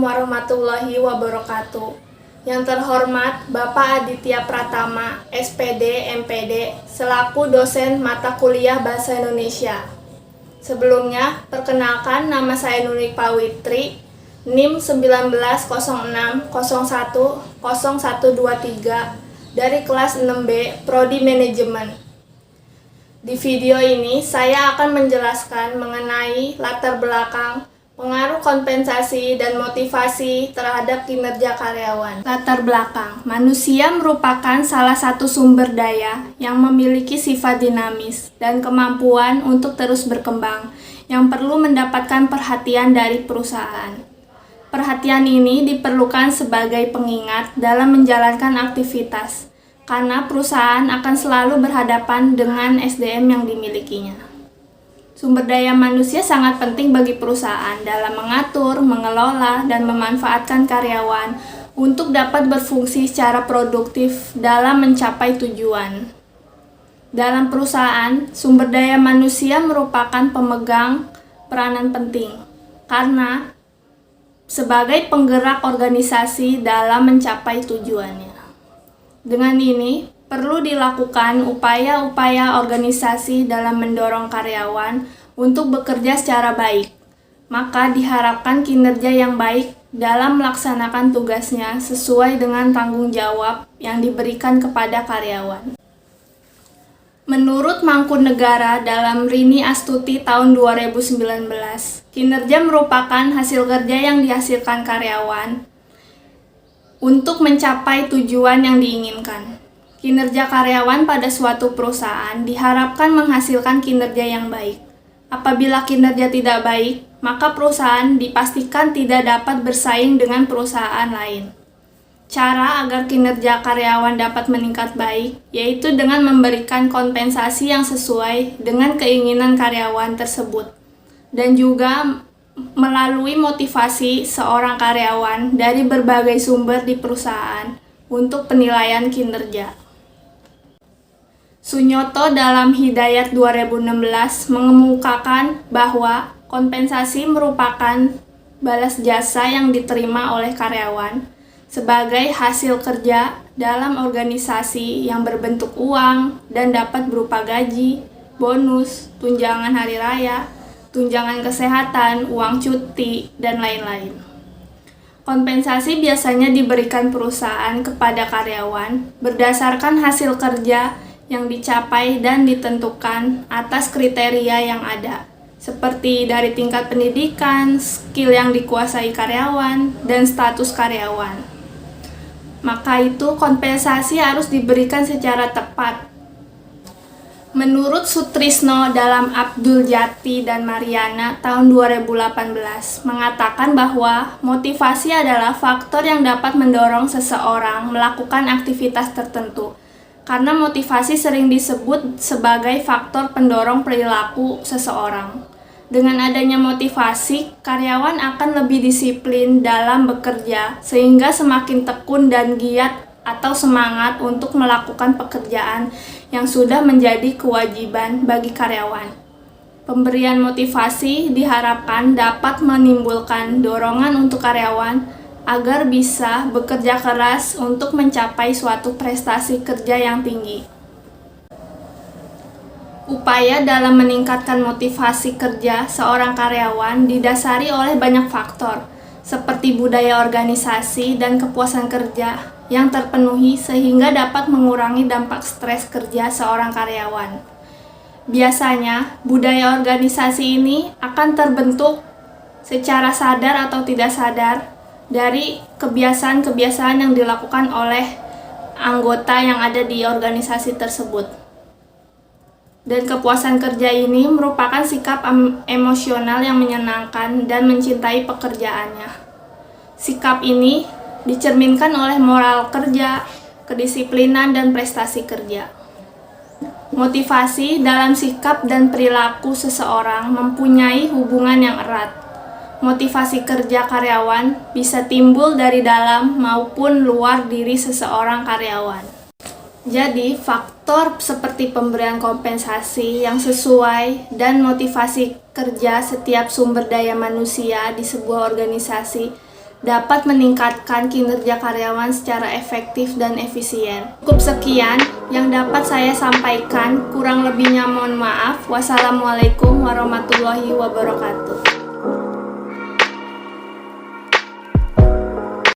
warahmatullahi wabarakatuh. Yang terhormat Bapak Aditya Pratama, SPD, MPD, selaku dosen mata kuliah Bahasa Indonesia. Sebelumnya, perkenalkan nama saya Nunik Pawitri, NIM 1906010123 dari kelas 6B, Prodi Manajemen. Di video ini, saya akan menjelaskan mengenai latar belakang, pengaruh kompensasi, dan motivasi terhadap kinerja karyawan. Latar belakang, manusia merupakan salah satu sumber daya yang memiliki sifat dinamis dan kemampuan untuk terus berkembang, yang perlu mendapatkan perhatian dari perusahaan. Perhatian ini diperlukan sebagai pengingat dalam menjalankan aktivitas, karena perusahaan akan selalu berhadapan dengan SDM yang dimilikinya. Sumber daya manusia sangat penting bagi perusahaan dalam mengatur, mengelola, dan memanfaatkan karyawan untuk dapat berfungsi secara produktif dalam mencapai tujuan. Dalam perusahaan, sumber daya manusia merupakan pemegang peranan penting, karena sebagai penggerak organisasi dalam mencapai tujuannya. Dengan ini, perlu dilakukan upaya-upaya organisasi dalam mendorong karyawan untuk bekerja secara baik. Maka diharapkan kinerja yang baik dalam melaksanakan tugasnya sesuai dengan tanggung jawab yang diberikan kepada karyawan. Menurut Mangkunegara dalam Rini Astuti tahun 2019, kinerja merupakan hasil kerja yang dihasilkan karyawan untuk mencapai tujuan yang diinginkan. Kinerja karyawan pada suatu perusahaan diharapkan menghasilkan kinerja yang baik. Apabila kinerja tidak baik, maka perusahaan dipastikan tidak dapat bersaing dengan perusahaan lain. Cara agar kinerja karyawan dapat meningkat baik, yaitu dengan memberikan kompensasi yang sesuai dengan keinginan karyawan tersebut, dan juga melalui motivasi seorang karyawan dari berbagai sumber di perusahaan untuk penilaian kinerja. Sunyoto dalam Hidayat 2016 mengemukakan bahwa kompensasi merupakan balas jasa yang diterima oleh karyawan sebagai hasil kerja dalam organisasi yang berbentuk uang dan dapat berupa gaji, bonus, tunjangan hari raya, tunjangan kesehatan, uang cuti, dan lain-lain. Kompensasi biasanya diberikan perusahaan kepada karyawan berdasarkan hasil kerja yang dicapai dan ditentukan atas kriteria yang ada, seperti dari tingkat pendidikan, skill yang dikuasai karyawan, dan status karyawan. Maka itu kompensasi harus diberikan secara tepat. Menurut Sutrisno dalam Abdul Jati dan Mariana tahun 2018 mengatakan bahwa motivasi adalah faktor yang dapat mendorong seseorang melakukan aktivitas tertentu, karena motivasi sering disebut sebagai faktor pendorong perilaku seseorang. Dengan adanya motivasi, karyawan akan lebih disiplin dalam bekerja sehingga semakin tekun dan giat atau semangat untuk melakukan pekerjaan yang sudah menjadi kewajiban bagi karyawan. Pemberian motivasi diharapkan dapat menimbulkan dorongan untuk karyawan agar bisa bekerja keras untuk mencapai suatu prestasi kerja yang tinggi. Upaya dalam meningkatkan motivasi kerja seorang karyawan didasari oleh banyak faktor, seperti budaya organisasi dan kepuasan kerja yang terpenuhi sehingga dapat mengurangi dampak stres kerja seorang karyawan. Biasanya, budaya organisasi ini akan terbentuk secara sadar atau tidak sadar dari kebiasaan-kebiasaan yang dilakukan oleh anggota yang ada di organisasi tersebut. Dan kepuasan kerja ini merupakan sikap emosional yang menyenangkan dan mencintai pekerjaannya. Sikap ini dicerminkan oleh moral kerja, kedisiplinan, dan prestasi kerja. Motivasi dalam sikap dan perilaku seseorang mempunyai hubungan yang erat. Motivasi kerja karyawan bisa timbul dari dalam maupun luar diri seseorang karyawan. Jadi, faktor seperti pemberian kompensasi yang sesuai dan motivasi kerja setiap sumber daya manusia di sebuah organisasi dapat meningkatkan kinerja karyawan secara efektif dan efisien. Cukup sekian yang dapat saya sampaikan, kurang lebihnya mohon maaf. Wassalamualaikum warahmatullahi wabarakatuh.